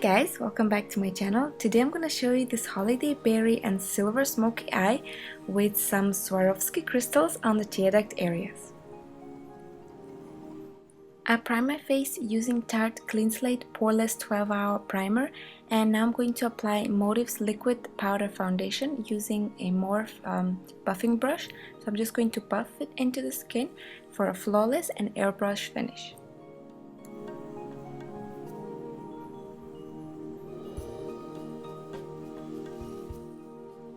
guys, welcome back to my channel. Today I'm going to show you this holiday berry and silver smoky eye with some Swarovski crystals on the tear duct areas. I prime my face using Tarte Clean Slate Poreless 12-hour primer, and now I'm going to apply Motive's liquid powder foundation using a Morph buffing brush. So I'm just going to buff it into the skin for a flawless and airbrush finish.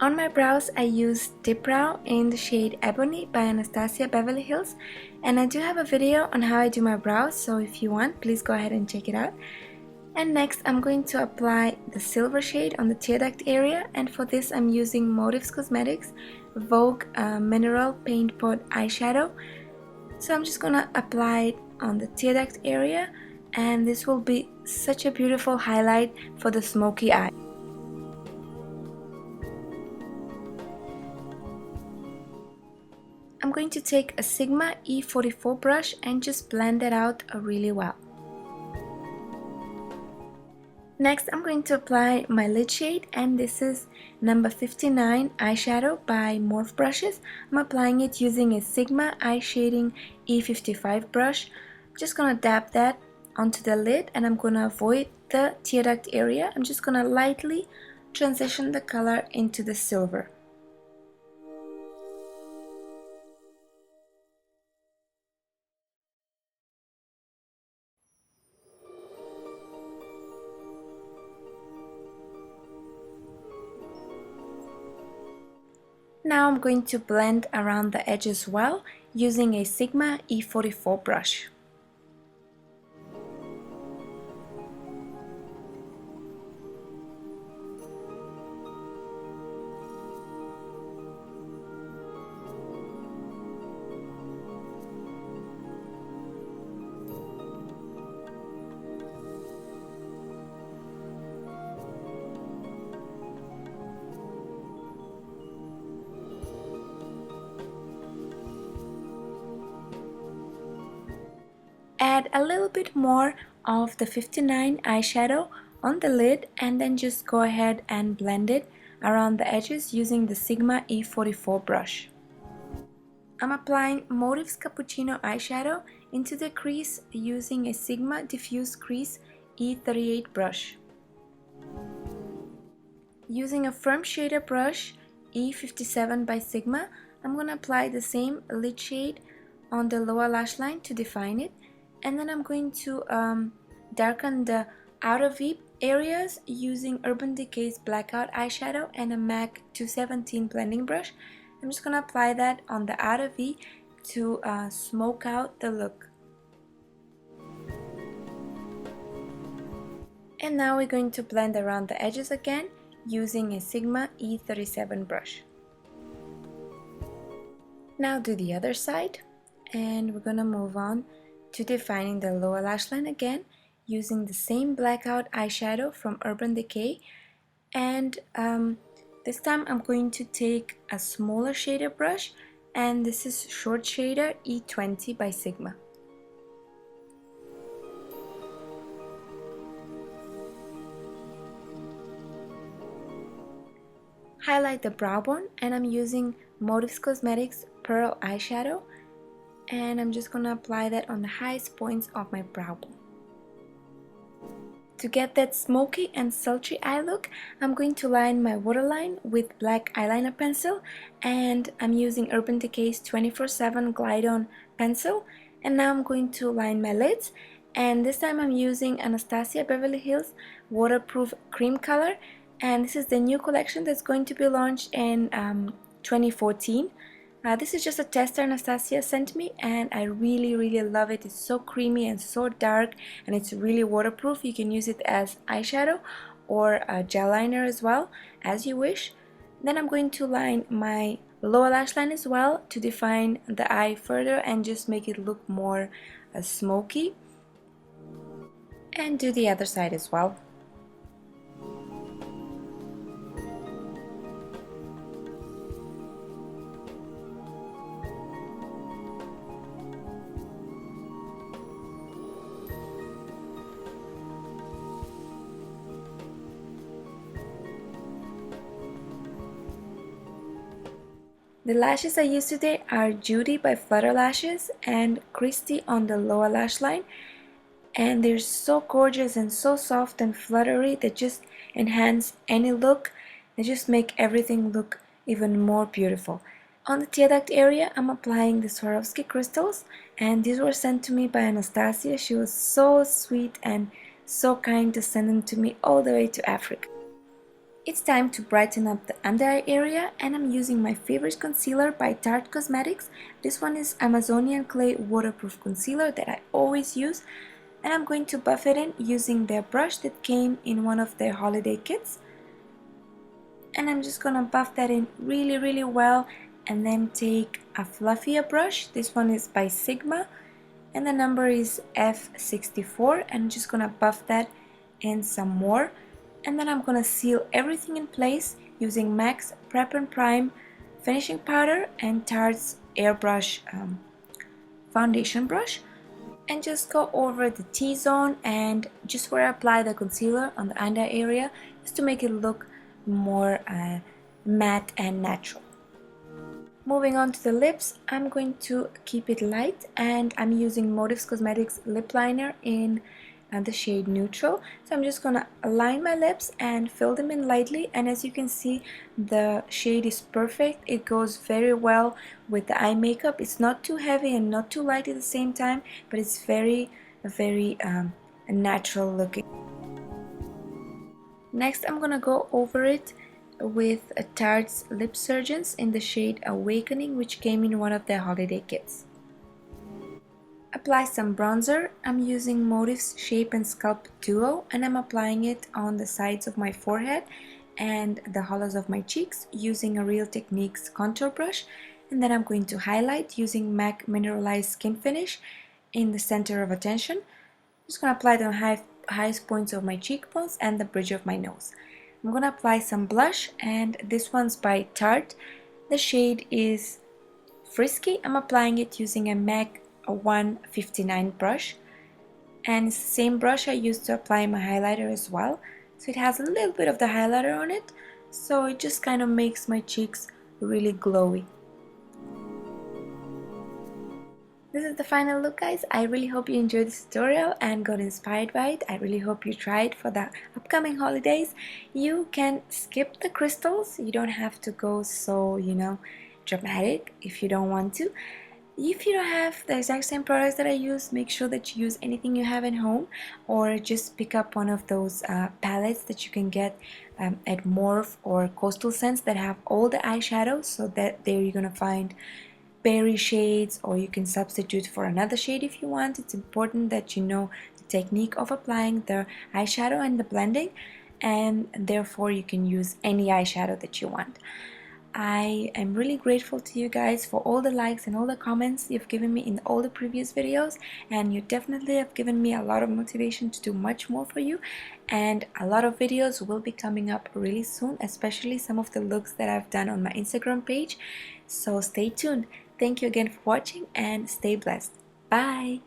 On my brows, I used Dip Brow in the shade Ebony by Anastasia Beverly Hills, and I do have a video on how I do my brows, so if you want, please go ahead and check it out. And next, I'm going to apply the silver shade on the tear duct area, and for this I'm using Motives Cosmetics Vogue Mineral Paint Pot Eyeshadow. So I'm just gonna apply it on the tear duct area, and this will be such a beautiful highlight for the smoky eye. I'm going to take a Sigma E44 brush and just blend it out really well. Next, I'm going to apply my lid shade, and this is number 59 eyeshadow by Morph brushes. I'm applying it using a Sigma Eye Shading E55 brush. I'm just gonna dab that onto the lid, and I'm gonna avoid the tear duct area. I'm just gonna lightly transition the color into the silver. Now I'm going to blend around the edge as well using a Sigma E44 brush. Add a little bit more of the 59 eyeshadow on the lid, and then just go ahead and blend it around the edges using the Sigma E44 brush. I'm applying Motive's Cappuccino eyeshadow into the crease using a Sigma Diffuse Crease E38 brush. Using a firm shader brush E57 by Sigma, I'm going to apply the same lid shade on the lower lash line to define it. And then I'm going to darken the outer V areas using Urban Decay's Blackout eyeshadow and a MAC 217 blending brush. I'm just going to apply that on the outer V to smoke out the look. And now we're going to blend around the edges again using a Sigma E37 brush. Now do the other side, and we're going to move on to defining the lower lash line again using the same Blackout eyeshadow from Urban Decay, and this time I'm going to take a smaller shader brush, and this is Short Shader E20 by Sigma. Highlight the brow bone, and I'm using Motives Cosmetics Pearl eyeshadow, and I'm just gonna apply that on the highest points of my brow bone. To get that smoky and sultry eye look, I'm going to line my waterline with black eyeliner pencil, and I'm using Urban Decay's 24/7 Glide On pencil. And now I'm going to line my lids, and this time I'm using Anastasia Beverly Hills Waterproof Cream Color, and this is the new collection that's going to be launched in 2014. This is just a tester Anastasia sent me, and I really love it. It's so creamy and so dark, and it's really waterproof. You can use it as eyeshadow or a gel liner as well, as you wish. Then I'm going to line my lower lash line as well to define the eye further and just make it look more smoky. And do the other side as well. The lashes I used today are Judy by Flutter Lashes and Christy on the lower lash line, and they're so gorgeous and so soft and fluttery. They just enhance any look. They just make everything look even more beautiful. On the tear duct area, I'm applying the Swarovski crystals, and these were sent to me by Anastasia. She was so sweet and so kind to send them to me all the way to Africa. It's time to brighten up the under eye area, and I'm using my favorite concealer by Tarte Cosmetics. This one is Amazonian Clay Waterproof Concealer that I always use, and I'm going to buff it in using their brush that came in one of their holiday kits. And I'm just gonna buff that in really well, and then take a fluffier brush. This one is by Sigma and the number is F64, and I'm just gonna buff that in some more, and then I'm gonna seal everything in place using MAC's Prep and Prime finishing powder and Tarte's airbrush foundation brush, and just go over the T-zone and just where I apply the concealer on the under area, just to make it look more matte and natural. Moving on to the lips, I'm going to keep it light, and I'm using Motives Cosmetics lip liner in the shade Neutral. So I'm just gonna align my lips and fill them in lightly, and as you can see, the shade is perfect. It goes very well with the eye makeup. It's not too heavy and not too light at the same time, but it's very natural looking. Next, I'm gonna go over it with Tarte's Lip Surgeons in the shade Awakening, which came in one of their holiday kits. Apply some bronzer. I'm using Motives Shape and Sculpt Duo, and I'm applying it on the sides of my forehead and the hollows of my cheeks using a Real Techniques contour brush, and then I'm going to highlight using MAC Mineralized Skin Finish in the center of attention. I'm just going to apply it on the highest points of my cheekbones and the bridge of my nose. I'm going to apply some blush, and this one's by Tarte. The shade is Frisky. I'm applying it using a MAC 159 brush, and it's the same brush I used to apply my highlighter as well. So it has a little bit of the highlighter on it, so it just kind of makes my cheeks really glowy. This is the final look, guys. I really hope you enjoyed this tutorial and got inspired by it. I really hope you try it for the upcoming holidays. You can skip the crystals. You don't have to go so, dramatic if you don't want to. If you don't have the exact same products that I use, make sure that you use anything you have at home, or just pick up one of those palettes that you can get at Morphe or Coastal Scents that have all the eyeshadows, so that there you're gonna find berry shades, or you can substitute for another shade if you want. It's important that you know the technique of applying the eyeshadow and the blending, and therefore you can use any eyeshadow that you want. I am really grateful to you guys for all the likes and all the comments you've given me in all the previous videos, and you definitely have given me a lot of motivation to do much more for you, and a lot of videos will be coming up really soon, especially some of the looks that I've done on my Instagram page, so stay tuned. Thank you again for watching, and stay blessed. Bye!